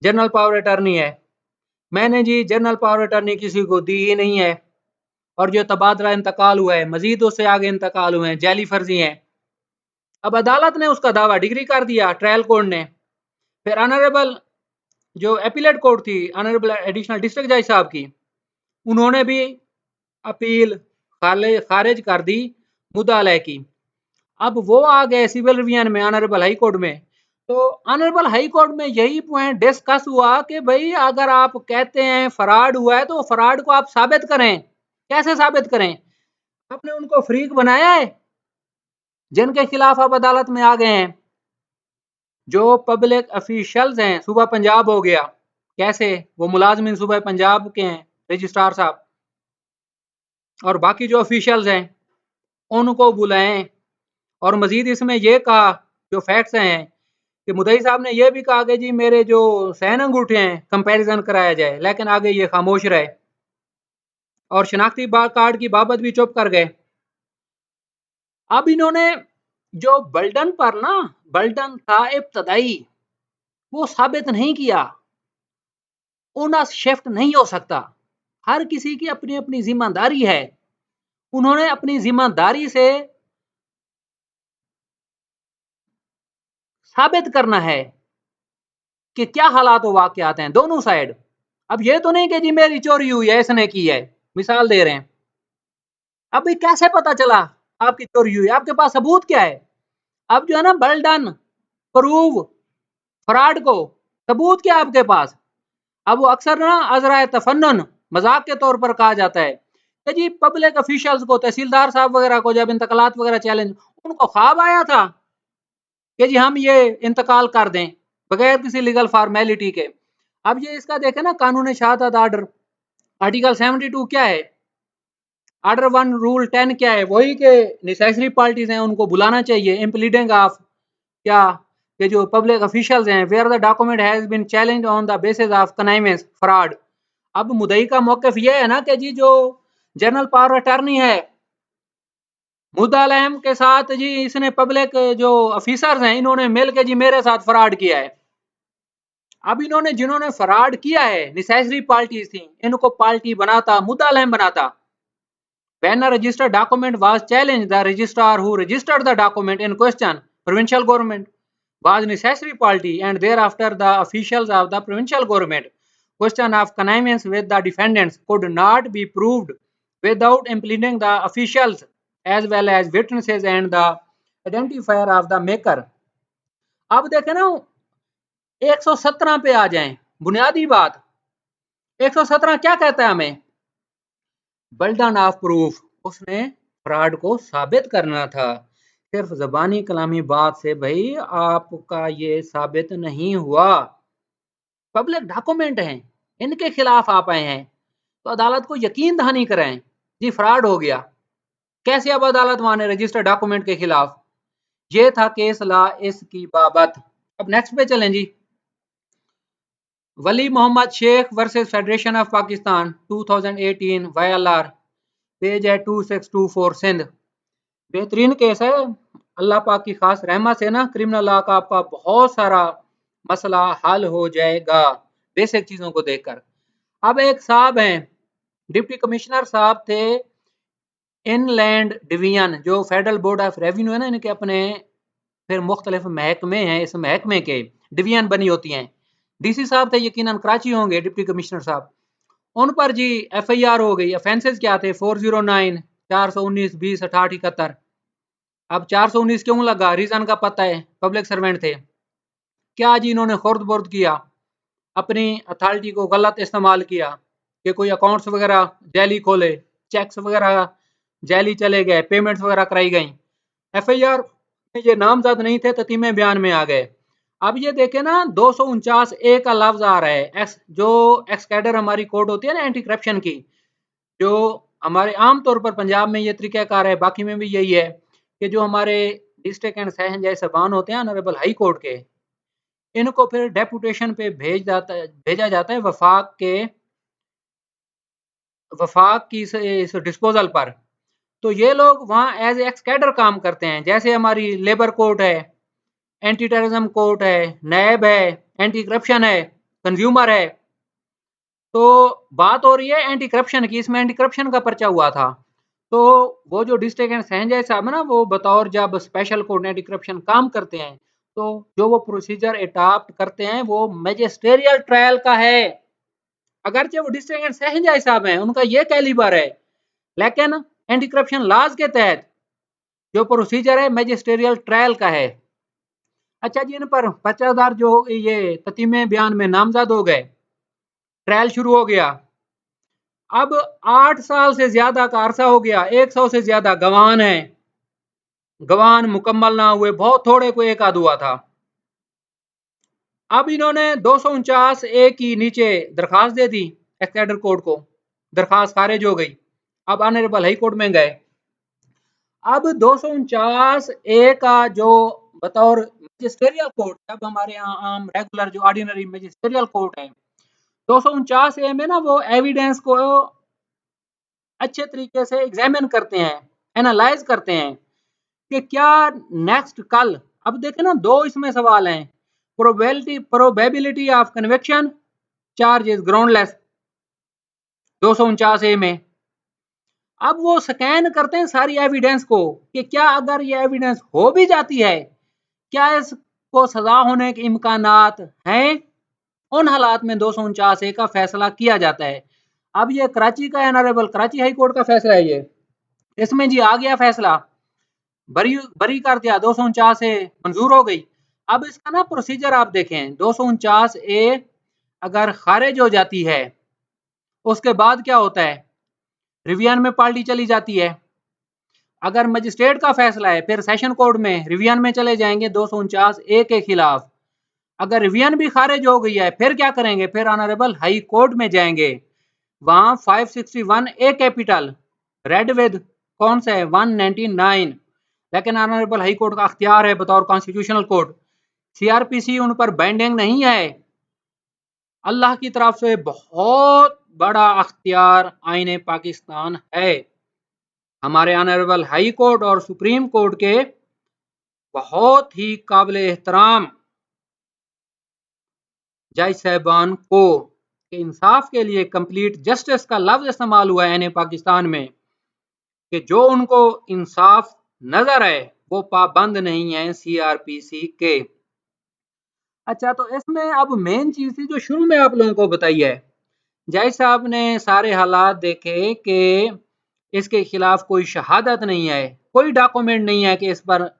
general power attorney है, मैंने जी जनरल पावर अटर्नी किसी को दी ही नहीं है, और जो तबादला इंतकाल हुआ है मजीद उससे आगे इंतकाल हुए हैं, जाली फर्जी हैं। अब अदालत ने उसका दावा डिग्री कर दिया, ट्रायल कोर्ट ने। फिर ऑनरेबल जो अपीलेट कोर्ट थी, ऑनरेबल एडिशनल डिस्ट्रिक्ट जज साहब की, उन्होंने भी अपील खारिज कर दी मुद्दालय की। अब वो आ गए सिविल रिवीजन में ऑनरेबल हाई कोर्ट में। तो ऑनरेबल हाई कोर्ट में यही पॉइंट डिस्कस हुआ कि भाई अगर आप कहते हैं फ्रॉड हुआ है तो फ्रॉड को आप साबित करें। कैसे साबित करें? आपने उनको फ्रीक बनाया है जिनके खिलाफ आप अदालत में आ गए हैं। जो पब्लिक ऑफिशियल्स हैं, सूबा पंजाब हो गया, कैसे वो मुलाजमीन सूबा पंजाब के हैं, रजिस्ट्रार साहब, और बाकी जो ऑफिशियल्स हैं उनको बुलाएं। और मजीद इसमें यह कहा, जो फैक्ट्स हैं, कि मुदई साहब ने यह भी कहा कि जी मेरे जो सहन अंगूठे हैं कंपैरिजन कराया जाए, लेकिन आगे ये खामोश रहे और शनाख्ती कार्ड की बाबत भी चुप कर गए। अब इन्होंने जो बल्डन था इब्तदाई, वो साबित नहीं किया। ओनस शिफ्ट नहीं हो सकता, हर किसी की अपनी अपनी जिम्मेदारी है। उन्होंने अपनी जिम्मेदारी से साबित करना है कि क्या हालात व वाकयात हैं दोनों साइड। अब ये तो नहीं कि जी मेरी चोरी हुई है इसने की है, मिसाल दे रहे हैं। अब कैसे पता चला आपकी चोरी हुई? आपके पास सबूत क्या है? अब जो है ना बल्डन प्रूव फ्रॉड को, सबूत क्या आपके पास? अब वो अक्सर ना अजराए तफन्नुन मजाक के तौर पर कहा जाता है कि जी पब्लिक ऑफिशियल्स को, तहसीलदार साहब वगैरह को जब इंतकालात वगैरह चैलेंज, उनको ख्वाब आया था कि जी हम ये इंतकाल कर दें बगैर किसी लीगल फॉर्मेलिटी के। अब ये इसका देखें ना, कानून शहादत आर्डर आर्टिकल 72 क्या है, ऑर्डर 1 रूल 10 क्या है, वही के नेसेसरी पार्टीज हैं उनको बुलाना चाहिए इम्प्लीडिंग ऑफ क्या, कि जो पब्लिक ऑफिशियल्स हैं, where the document has been challenge on the basis of connivance fraud. अब मुदई का मौकफ ये है ना कि जी जो जनरल पावर अटॉर्नी है, मुद्दालहम के साथ जी इसने पब्लिक जो ऑफिसर्स हैं इन्होंने मिल के जी मेरे साथ फ्रॉड किया है। अब इन्होंने जिन्होंने फ्रॉड किया है नेसेसरी पार्टीज थी, इनको पार्टी बनाता, मुद्दालहम बनाता। When a registered document was challenged, the registrar who registered the document in question, provincial government, was necessary party, and thereafter the officials of the provincial government. Question of connivance with the defendants could not be proved without implementing the officials as well as witnesses and the identifier of the maker. अब देखें ना, 117 पे आ जाएं। बुनियादी बात 117 क्या कहता है हमें? बर्डन ऑफ प्रूफ, उसने फ्रॉड को साबित करना था। सिर्फ जबानी कलामी बात से भाई आपका ये साबित नहीं हुआ। पब्लिक डॉक्यूमेंट हैं, इनके खिलाफ आप आए हैं तो अदालत को यकीन दहानी कराएं जी फ्रॉड हो गया। कैसे अब अदालत माने रजिस्टर्ड डॉक्यूमेंट के खिलाफ? ये था केस ला इसकी बाबत। अब नेक्स्ट पे चलें जी। Wali Mohammad Sheikh versus federation of Pakistan 2018 YLR, page है 2624 सिंध। बेहतरीन केस है। अल्लाह पाक की खास रहमत से ना क्रिमिनल लॉ का आपका बहुत सारा मसला हल हो जाएगा बेसिक चीजों को देखकर। अब एक साहब हैं, डिप्टी कमिश्नर साहब थे इनलैंड डिवीजन, जो फेडरल बोर्ड ऑफ रेवेन्यू है ना, इनके अपने फिर मुख्तलिफ महकमे हैं, इस महकमे के डिवीजन बनी होती हैं। डीसी साहब थे, यकीनन कराची होंगे डिप्टी कमिश्नर साहब। उन पर जी FIR हो गई। ऑफेंसेस क्या थे? 409, 419, 20, 68, 71। अब 419 क्यों लगा? रीजन का पता है, पब्लिक सर्वेंट थे। क्या जी इन्होंने खुर्द बुर्द किया, अपनी अथॉरिटी को गलत इस्तेमाल किया कि कोई अकाउंट्स वगैरह जैली खोले, चेक्स वगैरह जैली चले गए, पेमेंट्स वगैरह कराई गई। FIR में ये नामजद नहीं थे, ततीमे बयान में आ गए। अब ये देखे ना 249 A का लफ्ज आ रहा है, जो एक्स कैडर हमारी कोर्ट होती है ना एंटी करप्शन की, जो हमारे आम तौर पर पंजाब में ये तरीकाकार है, बाकी में भी यही है कि जो हमारे डिस्ट्रिक्ट एंड सेशन जज साहबान होते हैं ऑनरेबल हाई कोर्ट के, इनको फिर डेपुटेशन पे भेजा जाता है वफाक की इस डिस्पोजल पर। तो ये लोग वहाँ एज एक्स कैडर काम करते हैं। जैसे हमारी लेबर कोर्ट है, एंटी टेररिज्म कोर्ट है, नैब है, एंटी करप्शन है, कंज्यूमर है। तो बात हो रही है एंटी करप्शन की, इसमें एंटी करप्शन का पर्चा हुआ था। तो वो जो डिस्ट्रिक्ट एंड संजय साहब ना, वो बतौर जब स्पेशल कोर्ट एंटी करप्शन काम करते हैं, तो जो वो प्रोसीजर अडॉप्ट करते हैं वो मैजिस्ट्रियल ट्रायल का है। अगरचे वो डिस्ट्रिक्ट एंड संजय साहब हैं, उनका ये कैलिबर है, लेकिन एंटी करप्शन लॉज के तहत जो प्रोसीजर है मैजिस्ट्रियल ट्रायल का है। अच्छा जी, इन पर 50,000 जो ये ततीमे बयान में नामजद हो गए, ट्रायल शुरू हो गया। अब 8 साल से ज्यादा का अरसा हो गया, 100 से ज्यादा गवान है, गवान मुकम्मल ना हुए, बहुत थोड़े को एक आध हुआ था। अब इन्होंने 249 ए की नीचे दरखास्त दे दी एक्सेडर कोर्ट को, दरखास्त खारिज हो गई। अब ऑनरेबल हाई कोर्ट में गए। अब 249 ए का जो बतौर मैजिस्ट्रियल कोर्ट, जब हमारे यहाँ आम रेगुलर जो ऑर्डिनरी मैजिस्ट्रियल कोर्ट है, 249 ए में ना वो एविडेंस को अच्छे तरीके से एग्जामिन करते हैं, एनालाइज करते हैं कि क्या नेक्स्ट कल, अब देखें ना, दो इसमें सवाल हैं, probability of conviction, charge is groundless 249 A में। अब वो स्कैन करते हैं सारी एविडेंस को कि क्या अगर ये एविडेंस हो भी जाती है, क्या इसको सजा होने के इम्कानात हैं। उन हालात में 249 ए का फैसला किया जाता है। अब ये कराची का ऑनरेबल कराची हाई कोर्ट का फैसला है ये, इसमें जी आ गया फैसला, बरी कर दिया, 249 ए मंजूर हो गई। अब इसका ना प्रोसीजर आप देखें, 249 ए अगर खारिज हो जाती है, उसके बाद क्या होता है, रिवीजन में पार्टी चली जाती है। अगर मजिस्ट्रेट का फैसला है, फिर सेशन कोर्ट में रिवीजन में चले जाएंगे 249 ए के खिलाफ। अगर रिवीजन भी खारिज हो गई है, फिर क्या करेंगे, फिर ऑनरेबल हाई कोर्ट में जाएंगे, वहां 561 ए कैपिटल रेड विद कौन सा है 199, लेकिन ऑनरेबल हाई कोर्ट का अख्तियार है बतौर कॉन्स्टिट्यूशनल कोर्ट, सीआरपीसी उन पर बाइंडिंग नहीं है। अल्लाह की तरफ से बहुत बड़ा अख्तियार आईने पाकिस्तान है। हमारे ऑनरेबल हाई कोर्ट और सुप्रीम कोर्ट के बहुत ही काबिल एहतराम जज साहबान को इंसाफ के लिए कंप्लीट जस्टिस का लफ्ज इस्तेमाल हुआ है पाकिस्तान में, कि जो उनको इंसाफ नजर आए वो पाबंद नहीं है सीआरपीसी के। अच्छा, तो इसमें अब मेन चीज थी जो शुरू में आप लोगों को बताई है, जज साहब ने सारे हालात देखे कि इसके खिलाफ कोई शहादत नहीं है, कोई डॉक्यूमेंट नहीं है कि इस पर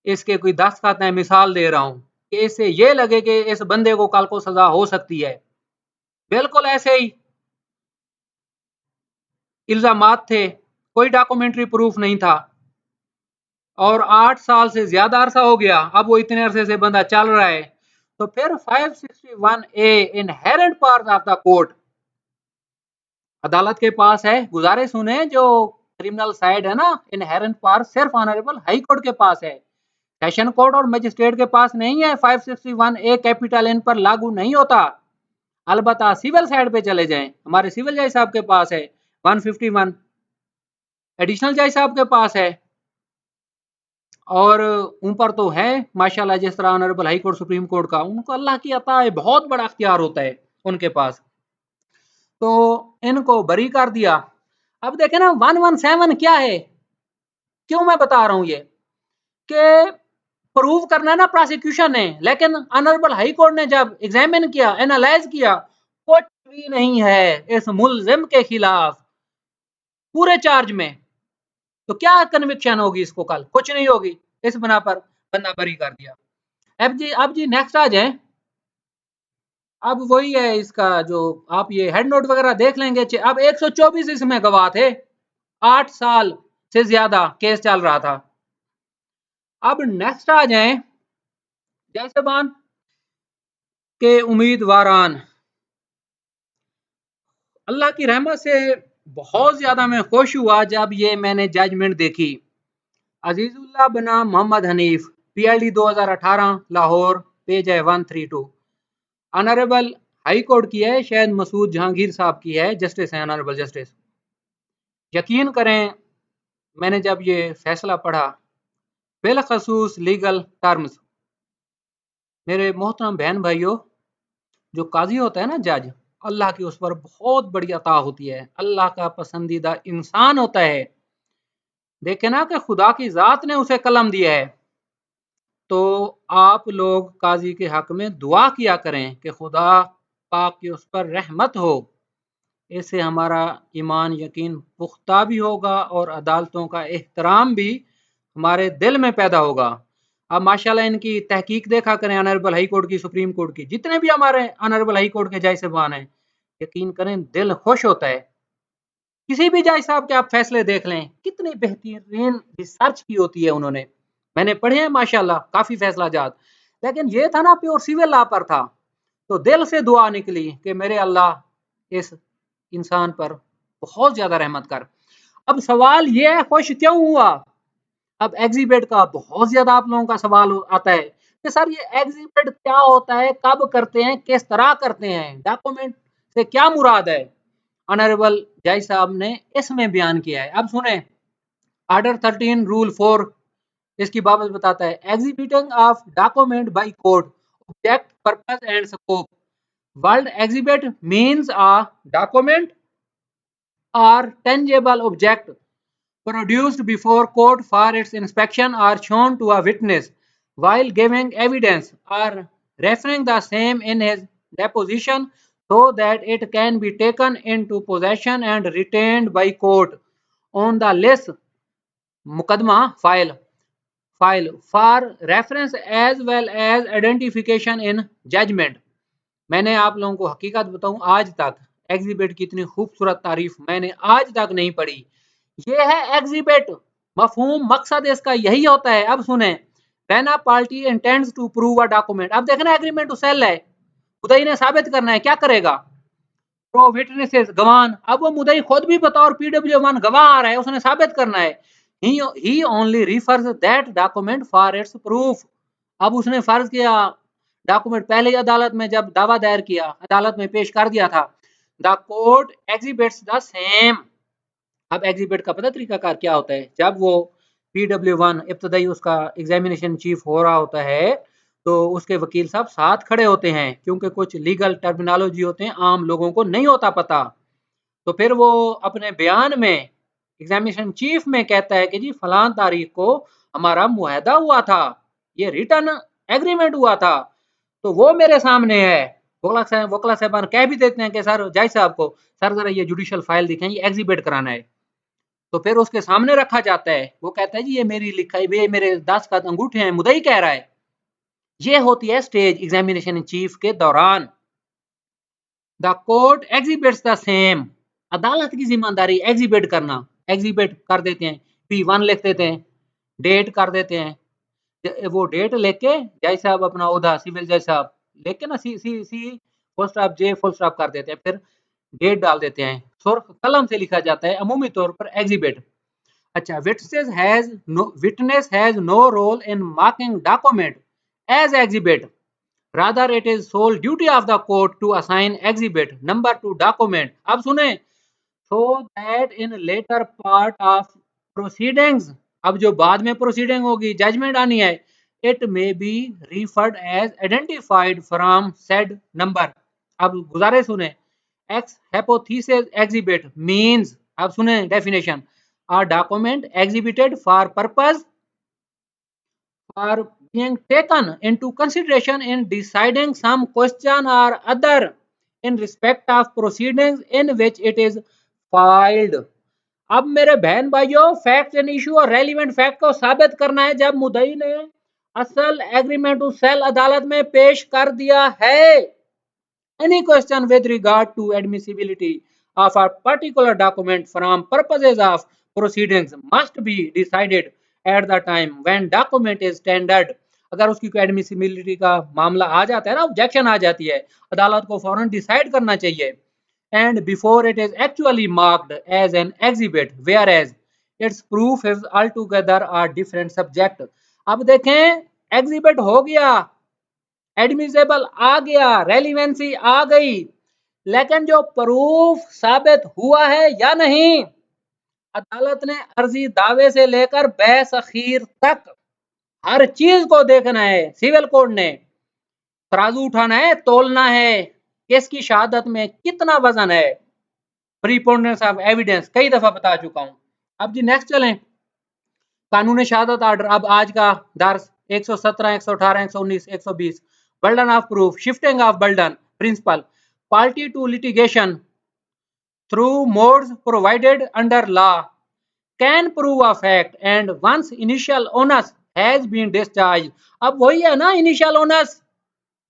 इसके कोई दस्तखत है, मिसाल दे रहा हूं कि इससे ये लगे कि इस बंदे को कल को सजा हो सकती है। बिल्कुल ऐसे ही इल्जामात थे, कोई डॉक्यूमेंट्री प्रूफ नहीं था, और 8 साल से ज्यादा अरसा हो गया, अब वो इतने अरसे से बंदा चल रहा है। तो फिर 561 A inherent part of the court अदालत के पास है। गुजारिश सुने, जो क्रिमिनल साइड है ना, इनहेरेंट पावर सिर्फ ऑनरेबल हाई कोर्ट के पास है, सेशन कोर्ट और मजिस्ट्रेट के पास नहीं है। 561 ए कैपिटल इन पर लागू नहीं होता। अलबत्ता सिविल साइड पे चले जाएं, हमारे सिविल जज साहब के पास है 151, एडिशनल जज साहब के पास है, और ऊपर तो है माशाल्लाह, जिस तरह honourable high court supreme court का, उनको अल्लाह की अता है, बहुत बड़ा अख्तियार होता है उनके पास। तो इनको बरी कर दिया। अब देखें ना 117 क्या है, क्यों मैं बता रहा हूं ये, कि प्रूव करना ना प्रोसिक्यूशन ने, लेकिन ऑनरेबल हाई कोर्ट ने जब एग्जामिन किया, एनालाइज किया, कुछ भी नहीं है इस मुलजिम के खिलाफ पूरे चार्ज में। तो क्या कन्विक्शन होगी इसको कल, कुछ नहीं होगी। इस बना पर बंदा बरी कर दिया। अब जी नेक्स्ट आ जाए। अब वही है इसका, जो आप ये हेड नोट वगैरह देख लेंगे। अब 124 इसमें गवाह थे, 8 साल से ज्यादा केस चल रहा था। अब नेक्स्ट आ जाए जैसे बान के उम्मीदवारान। अल्लाह की रहमत से बहुत ज्यादा मैं खुश हुआ जब ये मैंने जजमेंट देखी। अजीजुल्लाह बना मोहम्मद हनीफ, पीएलडी 2018 लाहौर, पेज है 132। ऑनरेबल हाई कोर्ट की है, शायद मसूद जहांगीर साहब की है, जस्टिस है ऑनरेबल जस्टिस। यकीन करें, मैंने जब ये फैसला पढ़ा, बिलखसूस लीगल टर्म्स, मेरे मोहतरम बहन भाइयों, जो काजी होता है ना जज, अल्लाह की उस पर बहुत बड़ी अता होती है, अल्लाह का पसंदीदा इंसान होता है। देखे ना कि खुदा की जात ने उसे कलम दिया है। तो आप लोग काजी के हक में दुआ किया करें कि खुदा पाक की उस पर रहमत हो। इससे हमारा ईमान यकीन पुख्ता भी होगा और अदालतों का एहतराम भी हमारे दिल में पैदा होगा। अब माशाल्लाह इनकी तहकीक देखा करें, ऑनरेबल हाई कोर्ट की, सुप्रीम कोर्ट की, जितने भी हमारे ऑनरेबल हाई कोर्ट के जज साहबान हैं, यकीन करें दिल खुश होता है। किसी भी जज साहब के आप फैसले देख लें, कितनी बेहतरीन रिसर्च की होती है उन्होंने। मैंने पढ़े हैं माशाल्लाह काफी फैसला जात, लेकिन ये था ना प्योर सिविल लॉ पर था। तो दिल से दुआ निकली कि मेरे अल्लाह इस इंसान पर बहुत ज्यादा रहमत कर। अब सवाल ये है, खुश क्यों हुआ? अब एग्जिबिट का बहुत ज्यादा आप लोगों का सवाल आता है कि सर ये एग्जिबिट क्या होता है, कब करते हैं, किस तरह करते हैं, डॉक्यूमेंट से क्या मुराद है? ऑनरेबल जज साहब ने इसमें बयान किया है। अब सुने, ऑर्डर 13 रूल 4 इसकी बाबत बताता है, exhibiting of document by court, object, purpose and scope. World exhibit means a document और tangible object produced before court for its inspection or shown to a witness while giving evidence or referring the same in his deposition so that it can be taken into possession and retained by court on the list मुकदमा file for reference as well as identification in judgment। मैंने आप लोगों को हकीकत बताऊं, आज तक exhibit की इतनी खूबसूरत तारीफ मैंने आज तक नहीं पढ़ी। ये है एग्जिबिट, मफहूम मकसद इसका यही होता है। अब सुने, when a party intends to prove a document, अब देखना एग्रीमेंट टू सेल है, मुदई ने साबित करना है, क्या करेगा? प्रो विटनेसेस, गवाह। अब वो मुदई खुद भी बतौर PW1 गवाह आ रहा है, उसने साबित करना है। He only refers that document for its proof. अब उसने फर्ज किया डॉक्यूमेंट पहले ही अदालत में जब दावा दायर किया, अदालत में पेश कर दिया था। The court exhibits the same. अब एग्जिबिट का पता तरीकाकार क्या होता है? जब वो PW1 इब्तदाई उसका एग्जामिनेशन चीफ हो रहा होता है, तो उसके वकील साहब साथ खड़े होते हैं, क्योंकि कुछ लीगल टर्मिनोलॉजी होते हैं आम लोगों को नहीं होता पता। तो फिर वो अपने बयान में एग्जामिनेशन चीफ में कहता है कि जी फलां तारीख को हमारा मुआहदा हुआ था, ये रिटर्न एग्रीमेंट हुआ था, तो वो मेरे सामने है। वकला साहबान कह भी देते हैं कि सर जज साहब को, सर जरा ये जुडिशियल फाइल दिखाएं, ये एग्जिबिट कराना है। तो फिर उसके सामने रखा जाता है, वो कहता है जी ये मेरी लिखाई, ये मेरे दस्तखत अंगूठे हैं, मुदई कह रहा है। ये होती है स्टेज एग्जामिनेशन चीफ के दौरान। The court exhibits the same. अदालत की जिम्मेदारी एग्जिबिट करना, एग्जिबिट कर देते हैं, P1 लिख देते हैं, डेट कर देते हैं। वो डेट लेके जज साहब अपना उदा सिविल जज साहब लेके ना C full stop J full stop कर देते हैं, फिर डेट डाल देते हैं, सुर्ख कलम से लिखा जाता है अमूमी तौर पर एग्जिबिट। अच्छा, witness has no role in marking document as exhibit. Rather, it is sole duty of the court to assign exhibit number to document. अब सुने, so that in later part of proceedings, अब जो बाद में proceeding होगी, judgement आनी है, it may be referred as identified from said number। अब गुजारे सुने, ex hypothesis exhibit means, अब सुने definition, a document exhibited for purpose for being taken into consideration in deciding some question or other in respect of proceedings in which it is filed। अब मेरे बहन भाइयों, fact and issue और relevant fact को साबित करना है जब मुदई ने असल एग्रीमेंट टू सेल अदालत में पेश कर दिया है। Any question with regard to admissibility of a particular document from purposes of proceedings must be decided at the time when document is tendered। अगर उसकी कोई एडमिसिबिलिटी का मामला आ जाता है ना, ऑब्जेक्शन आ जाती है, अदालत को फौरन डिसाइड करना चाहिए। and before it is actually marked as an exhibit, whereas its proof is altogether a different subject। अब देखें, एग्जिबिट हो गया, एडमिसेबल आ गया, रेलिवेंसी आ गई, लेकिन जो प्रूफ साबित हुआ है या नहीं, अदालत ने अर्जी दावे से लेकर बहस अखीर तक हर चीज को देखना है। सिविल कोर्ट ने तराजू उठाना है, तोलना है, केस की शहादत में कितना वजन है, प्रीपोनेंस ऑफ एविडेंस कई दफा बता चुका हूं। अब जी नेक्स्ट चलें, कानून शहादत आर्डर। अब आज का दर्स 117, 118, 119, 120, burden of proof, shifting of burden principle, party to litigation through modes provided under law can prove a fact and once initial onus has been discharge. अब वही है ना इनिशियल ओनस,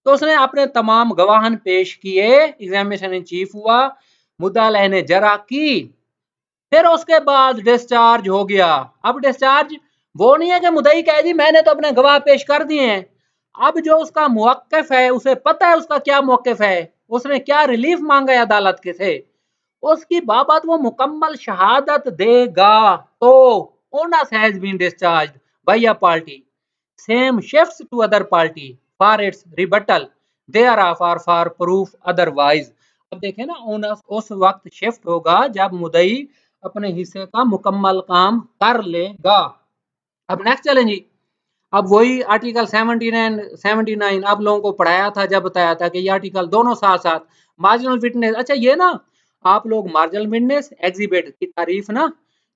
तो उसने अपने तमाम गवाहन पेश किए, एग्जामिनेशन इन चीफ हुआ, मुद्दा ने जरा की, फिर उसके बाद डिस्चार्ज हो गया। अब डिस्चार्ज वो नहीं है कि मुद्दई कहे जी मैंने तो अपने गवाह पेश कर दिए हैं। अब जो उसका मौकफ है, उसे पता है उसका क्या मौकफ है, उसने क्या रिलीफ मांगा है अदालत के से, उसकी बाबत वो मुकम्मल शहादत देगा। तो onus has been discharge by a party, same shifts to other party for its rebuttal thereof और फॉर प्रूफ अदरवाइज। अब देखें ना, ओनस उस वक्त शिफ्ट होगा जब मुदई अपने हिस्से का मुकम्मल काम कर लेगा। अब नेक्स्ट चलें जी। अब वही आर्टिकल 17 एंड 79 आप लोगों को पढ़ाया था जब बताया था कि ये आर्टिकल दोनों साथ साथ। मार्जिनल विटनेस, अच्छा ये ना आप लोग मार्जिनल विटनेस एग्जिबिट की तारीफ ना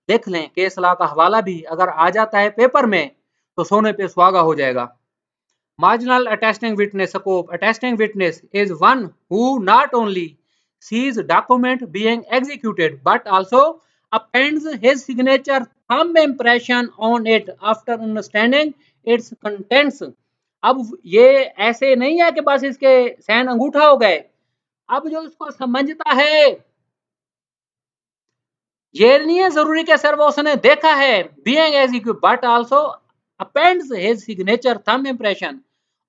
देख लें, केस लॉ का हवाला भी अगर आ जाता है पेपर में तो सोने पे सुहागा हो जाएगा। Marginal attesting witness scope. Attesting witness is one who not only sees document being executed but also appends his signature thumb impression on it after understanding its contents. अब ये ऐसे नहीं है कि बस इसके सैन अंगूठा हो गए। अब जो इसको समझता है, ये नहीं है जरूरी कि सिर्फ उसने देखा है being executed but also appends his signature thumb impression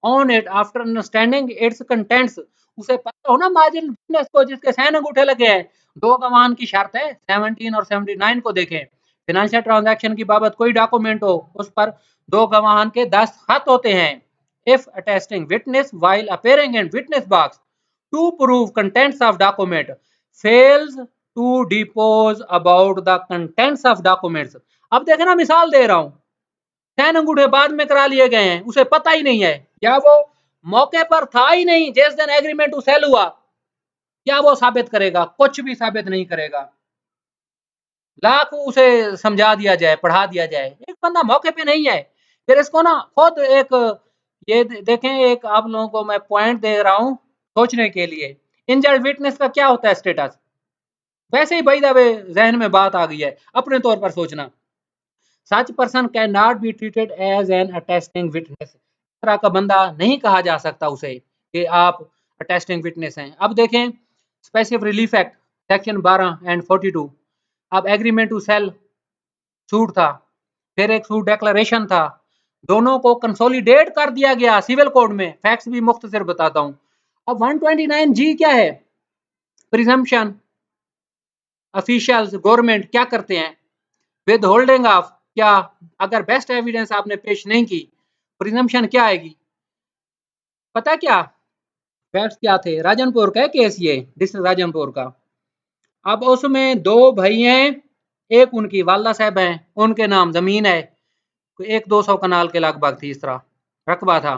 on it after understanding its contents। उसे पता हो ना मार्जिन विटनेस को जिसके सैन अंगूठे लगे हैं। दो गवाहान की शर्त है, 17 और 79 को देखें। फाइनेंशियल ट्रांजैक्शन की बाबत कोई डॉक्यूमेंट हो, उस पर दो गवाहान के दस्तखत होते हैं। If attesting witness while appearing in witness box to prove contents of document fails to depose about the contents of documents. अब देखें ना, मिसाल दे रहा हूं, सैन अंगूठे बाद में करा लिए गए हैं, उसे पता ही नहीं है, या वो मौके पर था ही नहीं जिस दिन एग्रीमेंट सेल हुआ, क्या वो साबित करेगा? कुछ भी साबित नहीं करेगा। लाख उसे समझा दिया जाए, पढ़ा दिया जाए, एक बंदा मौके पे नहीं है। फिर इसको ना खुद एक ये देखें, एक आप लोगों को मैं पॉइंट दे रहा हूं सोचने के लिए। इंजर्ड विटनेस का क्या होता है स्टेटस? वैसे ही भाई दबे जहन में बात आ गई है, अपने तौर पर सोचना। Such person cannot be treated as an attesting witness. इस तरह का बंदा नहीं कहा जा सकता उसे कि आप अटेस्टिंग विटनेस हैं। अब देखें specific relief act section 12 and 42। अब एग्रीमेंट टू सेल सूट था, फिर एक सूट डिक्लेरेशन था, दोनों को कंसोलिडेट कर दिया गया सिविल कोड में। फैक्ट्स भी मुख्तसर बताता हूं। अब 129 जी क्या है? प्रिजम्पशन। ऑफिशियल्स गवर्नमेंट क्या करते हैं? विद होल्डिंग ऑफ, क्या अगर बेस्ट एविडेंस आपने पेश नहीं की, प्रिजम्पशन क्या आएगी? पता क्या फैक्ट्स क्या थे? राजनपुर का केस, ये डिस्ट्रिक्ट राजनपुर का। अब उसमें दो भाई हैं, एक उनकी वालदा साहब हैं, उनके नाम जमीन है, एक 200 कनाल के लगभग थी, इस तरह रकबा था।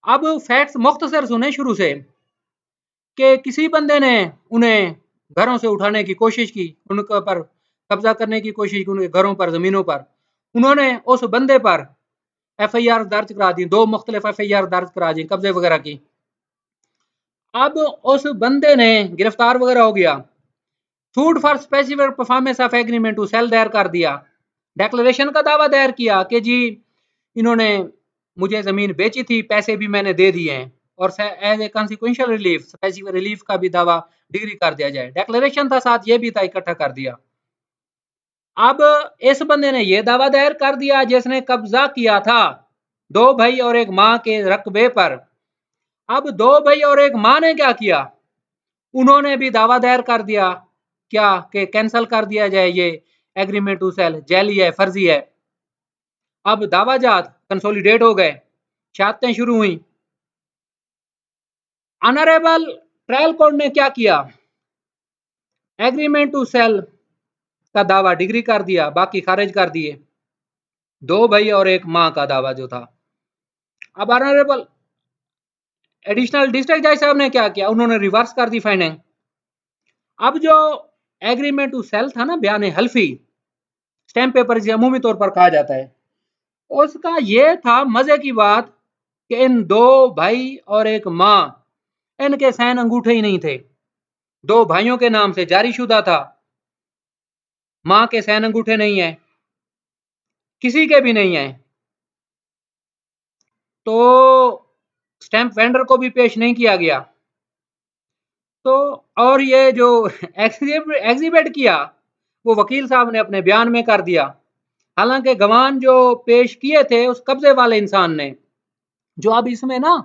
अब फैक्ट्स मुख्तसर सुने शुरू से कि किसी बंदे ने उन्हें घरों से उठाने की कोशिश की, उनके पर कब्जा करने की कोशिश की, उनके घरों पर, जमीनों पर। उन्होंने उस बंदे पर FIR दर्ज करा दी, दो मुख्तलिफ FIR दर्ज करा दी कब्जे वगैरह की। अब उस बंदे ने गिरफ्तार वगैरह हो गया, suit for specific performance of agreement to sell दायर कर दिया, डिक्लेरेशन का दावा दायर किया कि जी इन्होंने मुझे जमीन बेची थी, पैसे भी मैंने दे दिए हैं, और as a consequential relief specific relief का भी दावा डिग्री कर दिया जाए। डिक्लेरेशन था साथ, ये भी था, इकट्ठा कर दिया। अब इस बंदे ने यह दावा दायर कर दिया जिसने कब्जा किया था दो भाई और एक मां के रकबे पर। अब दो भाई और एक मां ने क्या किया? उन्होंने भी दावा दायर कर दिया क्या कि कैंसिल कर दिया जाए, ये एग्रीमेंट टू सेल जाली है, फर्जी है। अब दावाजात कंसोलिडेट हो गए, शहादतें शुरू हुई। ऑनरेबल ट्रायल कोर्ट ने क्या किया? एग्रीमेंट टू सेल का दावा डिग्री कर दिया, बाकी खारिज कर दिए, दो भाई और एक मां का दावा जो था। अब ऑनरेबल एडिशनल डिस्ट्रिक्ट जज साहब ने क्या किया, उन्होंने रिवर्स कर दी फाइंडिंग। अब जो एग्रीमेंट टू सेल था ना, बयान हल्फी, स्टैम्प पेपर जिसे अमूमी तौर पर कहा जाता है, उसका ये था मजे की बात कि इन दो भाई और एक माँ, इनके साइन अंगूठे ही नहीं थे। दो भाइयों के नाम से जारी शुदा था, माँ के साइन अंगूठे नहीं है, किसी के भी नहीं है। तो स्टैम्प वेंडर को भी पेश नहीं किया गया। तो और ये जो एग्जिबिट किया वो वकील साहब ने अपने बयान में कर दिया। हालांकि गवाह जो पेश किए थे उस कब्जे वाले इंसान ने, जो अब इसमें ना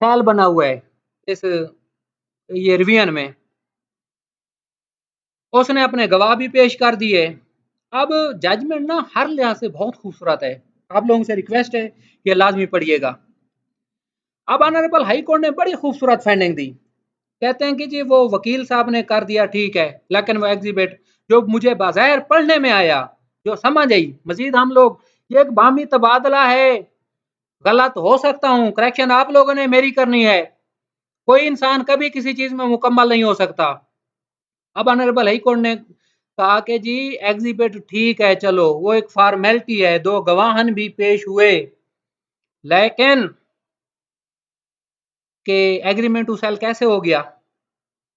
फैल बना हुआ है इस ये रिवीजन में, उसने अपने गवाह भी पेश कर दिए। अब जजमेंट ना हर लिहाज से बहुत खूबसूरत है, आप लोगों से रिक्वेस्ट है कि लाजमी पढ़िएगा। अब ऑनरेबल हाई कोर्ट ने बड़ी खूबसूरत फाइंडिंग दी। कहते हैं कि जी वो वकील साहब ने कर दिया ठीक है, लेकिन वो एग्जिबिट जो मुझे बाज़ाहिर पढ़ने में आया, जो समझ आई, मजीद हम लोग ये एक बामी तबादला है, गलत हो सकता हूँ, करेक्शन आप लोगों ने मेरी करनी है, कोई इंसान कभी किसी चीज में मुकम्मल नहीं हो सकता। अब ऑनरेबल हाई कोर्ट ने कहा कि जी एग्जिबिट ठीक है, चलो वो एक फॉर्मेलिटी है, दो गवाहन भी पेश हुए, लेकिन कि एग्रीमेंट टू सेल कैसे हो गया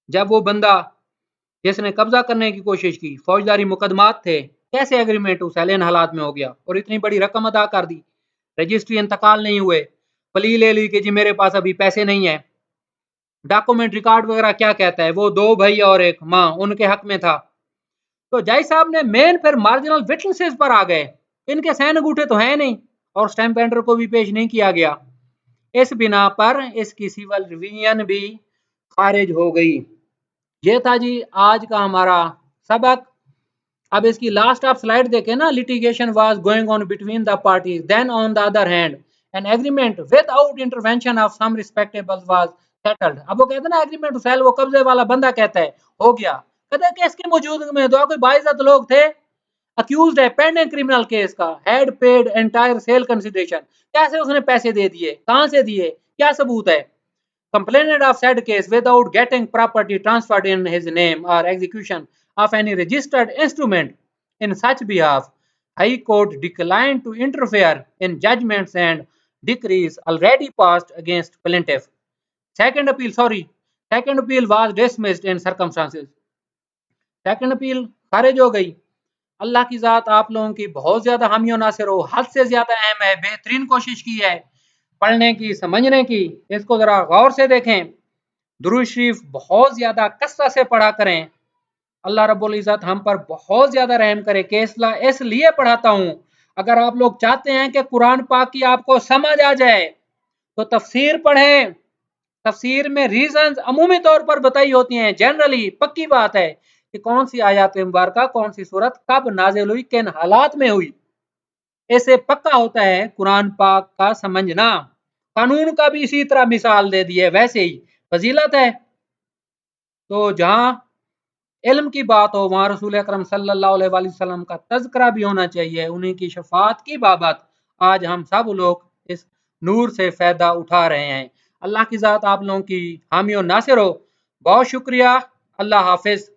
जब वो बंदा जिसने कब्जा करने की कोशिश की, फौजदारी मुकदमात थे, कैसे एग्रीमेंट टू सेल इन हालात में हो गया और इतनी बड़ी रकम अदा कर दी, रजिस्ट्री इंतकाल नहीं हुए, प्ली ले ली कि जी मेरे पास अभी पैसे नहीं है, डॉक्यूमेंट रिकॉर्ड वगैरह क्या कहता है, वो दो भाई और एक माँ उनके हक में था। तो जज साहब ने मेन फिर मार्जिनल विटनेसेस पर आ गए, इनके सैन अंगूठे तो है नहीं और स्टैम्प पेंडर को भी पेश नहीं किया गया, इस बिना पर इसकी सिविल रिवीजन भी खारिज हो गई। ये था जी आज का हमारा सबक। अब इसकी लास्ट आप स्लाइड देखें ना, litigation was going on between the parties, then on the other hand an agreement without intervention of some respectable was settled. अब वो कहते हैं ना एग्रीमेंट टू सेल, वो कब्जे वाला बंदा कहता है हो गया, कहते हैं कि इसकी मौजूदगी में दो कोई बाइज्जत लोग थे, अक्यूज्ड है पेंडिंग क्रिमिनल केस का, had paid entire sale consideration, कैसे उसने पैसे दे दिए, कहां से दिए, क्या सबूत है, complainant of said case without getting property transferred in his name or execution of any registered instrument in such behalf. High Court declined to interfere in judgments and decrees already passed against plaintiff. Second appeal was dismissed in circumstances. Second appeal खारिज हो गई। अल्लाह की ज़ात आप लोगों की बहुत ज़्यादा हामी और नासिर हो, हद से ज़्यादा अहम है, बेहतरीन कोशिश की है पढ़ने की, समझने की, इसको ज़रा गौर से देखें, दुरूद शरीफ बहुत ज़्यादा कसरत से पढ़ा करें। अल्लाह रब्बुल इज़्ज़त हम पर बहुत ज़्यादा रहम करे। केसला इसलिए पढ़ाता हूँ, अगर आप लोग चाहते हैं कि कुरान पाक की आपको समझ आ जाए तो तफसीर पढ़ें। तफसीर में रीजंस अमूमी तौर पर बताई होती हैं, जनरली पक्की बात है कि कौन सी आयत मुबारका, कौन सी सूरत कब नाजिल हुई, किन हालात में हुई, ऐसे पक्का होता है कुरान पाक का समझना। कानून का भी इसी तरह मिसाल दे दी है, वैसे ही फजीलत है। तो जहां इल्म की बात हो वहां रसूल अकरम सल्लल्लाहु अलैहि वसल्लम का तज़किरा भी होना चाहिए, उन्हीं की शफाअत की बाबत आज हम सब लोग इस नूर से फायदा उठा रहे हैं। अल्लाह की ज़ात आप लोगों की हामी और नासिर हो। बहुत शुक्रिया। अल्लाह हाफिज।